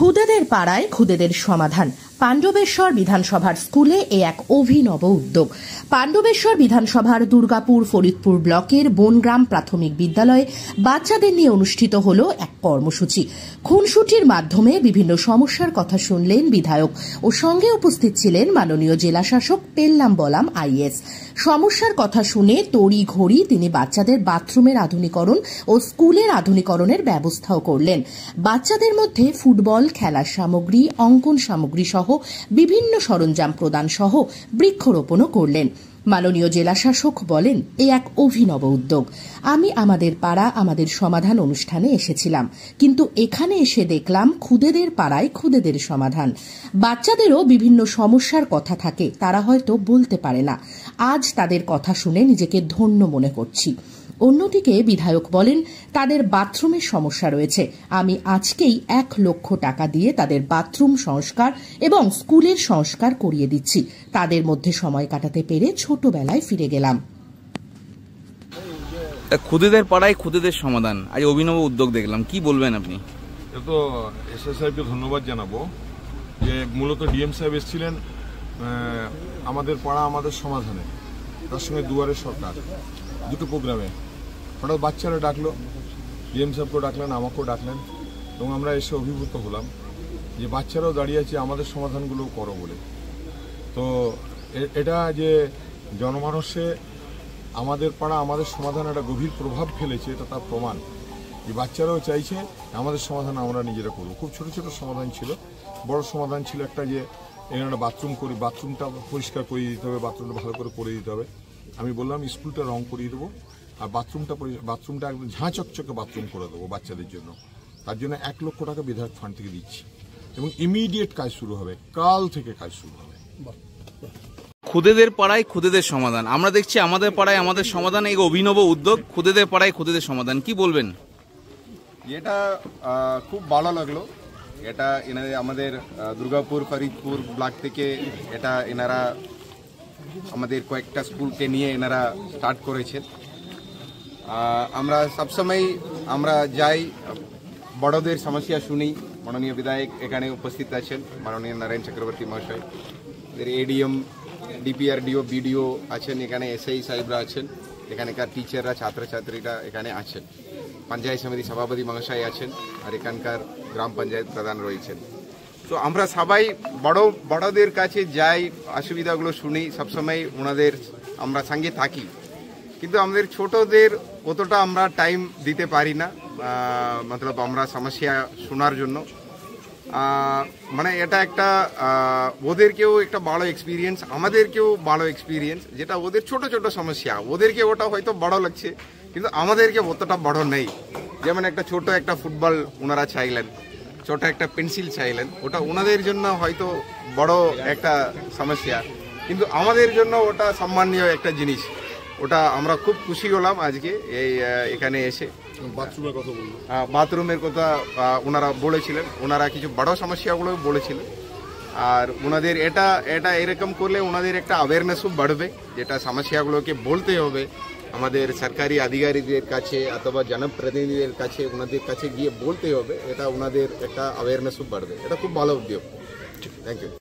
খুদেদের পাড়ায় খুদেদের সমাধান। পাণ্ডবেশ্বর বিধানসভার স্কুলে এ এক অভিনব উদ্যোগ। পাণ্ডবেশ্বর বিধানসভার দুর্গাপুর ফরিদপুর ব্লকের বনগ্রাম প্রাথমিক বিদ্যালয়ে বাচ্চাদের নিয়ে অনুষ্ঠিত হল এক কর্মসূচি। খুনসুটির মাধ্যমে বিভিন্ন সমস্যার কথা শুনলেন বিধায়ক ও সঙ্গে উপস্থিত ছিলেন মাননীয় জেলা শাসক পেল্লাম বলাম আইএস। সমস্যার কথা শুনে তড়ি ঘড়ি তিনি বাচ্চাদের বাথরুমের আধুনিকরণ ও স্কুলের আধুনিকরণের ব্যবস্থাও করলেন। বাচ্চাদের মধ্যে ফুটবল খেলার সামগ্রী, অঙ্কন সামগ্রী সহ বিভিন্ন সরঞ্জাম প্রদান সহ বৃক্ষরোপণও করলেন। মাননীয় জেলা শাসক বলেন, এ এক অভিনব উদ্যোগ। আমি আমাদের পাড়া আমাদের সমাধান অনুষ্ঠানে এসেছিলাম, কিন্তু এখানে এসে দেখলাম খুদেদের পাড়ায় খুদেদের সমাধান। বাচ্চাদেরও বিভিন্ন সমস্যার কথা থাকে, তারা হয়তো বলতে পারে না। আজ তাদের কথা শুনে নিজেকে ধন্য মনে করছি। অন্যদিকে বিধায়ক বলেন, তাদের বাথরুমের সমস্যা রয়েছে। আমি আজকেই 1 লক্ষ টাকা দিয়ে তাদের বাথরুম সংস্কার এবং স্কুলের সংস্কার করিয়ে দিচ্ছি। তাদের মধ্যে সময় কাটাতে পেরে ছোটবেলায় ফিরে গেলাম। খুদেদের পাড়ায় খুদেদের সমাধান, আজ অভিনব উদ্যোগ দেখলাম, কি বলবেন আপনি? তো এসএস সাহেবকে ধন্যবাদ জানাবো যে মূলত ডিএম সাহেব এসেছিলেন আমাদের পাড়া আমাদের সমাধানে, তার সঙ্গে দুয়ারে সরকার, দুটো প্রোগ্রামে। হঠাৎ বাচ্চারা ডাকলো, ডিএম সাহেবকেও ডাকলেন, আমাকেও ডাকলেন, এবং আমরা এসে অভিভূত হলাম যে বাচ্চারাও দাঁড়িয়ে আছে আমাদের সমাধানগুলো করো বলে। তো এটা যে জনমানসে আমাদের পাড়া আমাদের সমাধান একটা গভীর প্রভাব ফেলেছে, এটা তার প্রমাণ যে বাচ্চারাও চাইছে আমাদের সমাধান আমরা নিজেরা করবো। খুব ছোট ছোট সমাধান ছিল, বড় সমাধান ছিল একটা যে এখানে বাথরুম করি, বাথরুমটা পরিষ্কার করে দিতে হবে, বাথরুমটা ভালো করে করে দিতে হবে। আমি বললাম স্কুলটা রং করিয়ে দেবো, আর বাথরুমটা একদম ঝাঁ চকচকে বাথরুম করে দেবো বাচ্চাদের জন্য। তার জন্য 1 লক্ষ টাকা বিধায়ক ফান্ড থেকে দিচ্ছি, এবং ইমিডিয়েট কাজ শুরু হবে, কাল থেকে কাজ শুরু হবে। খুদেদের পাড়ায় খুদেদের সমাধান, আমরা দেখছি আমাদের পাড়ায় আমাদের সমাধান, এই অভিনব উদ্যোগ খুদেদের পাড়ায় খুদেদের সমাধান, কি বলবেন? এটা খুব ভালো লাগলো। এটা এনাদের আমাদের দুর্গাপুর ফরিদপুর ব্লক থেকে এটা এনারা আমাদের কয়েকটা স্কুলকে নিয়ে এনারা স্টার্ট করেছেন। আমরা সবসময় আমরা যাই, বড়দের সমস্যা শুনি। মাননীয় বিধায়ক এখানে উপস্থিত আছেন, মাননীয় নারায়ণ চক্রবর্তী মহাশয়, এডিএম, ডিপিআরডিও, বিডিও আছেন, এখানে এসআই সাহেবরা আছেন, এখানকার টিচাররা, ছাত্রছাত্রীরা এখানে আছেন, পঞ্চায়েত সমিতি সভাপতি মহাশয় আছেন, আর এখানকার গ্রাম পঞ্চায়েত প্রধান রয়েছেন। তো আমরা সবাই বড়দের কাছে যাই, অসুবিধাগুলো শুনি, সবসময় ওনাদের আমরা সঙ্গে থাকি, কিন্তু আমাদের ছোটদের অতটা আমরা টাইম দিতে পারি না, মতলব আমরা সমস্যা শোনার জন্য। মানে এটা একটা ওদেরকেও একটা ভালো এক্সপিরিয়েন্স, আমাদেরকেও ভালো এক্সপিরিয়েন্স, যেটা ওদের ছোট ছোট সমস্যা, ওদেরকে ওটা হয়তো বড় লাগছে, কিন্তু আমাদেরকে অতটা বড় নেই। যেমন একটা ছোট একটা ফুটবল ওনারা চাইলেন, ছোট একটা পেন্সিল চাইলেন, ওটা ওনাদের জন্য হয়তো বড় একটা সমস্যা, কিন্তু আমাদের জন্য ওটা সম্মানীয় একটা জিনিস। ওটা আমরা খুব খুশি হলাম আজকে এখানে এসে। বাথরুমের কথা ওনারা বলেছিলেন, ওনারা কিছু বড় সমস্যাগুলো বলেছিলেন, আর ওনাদের এটা এরকম করলে ওনাদের একটা অ্যাওয়ারনেসও বাড়বে, যেটা সমস্যাগুলোকে বলতে হবে আমাদের সরকারি আধিকারিকদের কাছে অথবা জনপ্রতিনিধিদের কাছে, ওনাদের কাছে গিয়ে বলতে হবে, এটা ওনাদের একটা অ্যাওয়ারনেসও বাড়বে। এটা খুব ভালো উদ্যোগ। Thank you.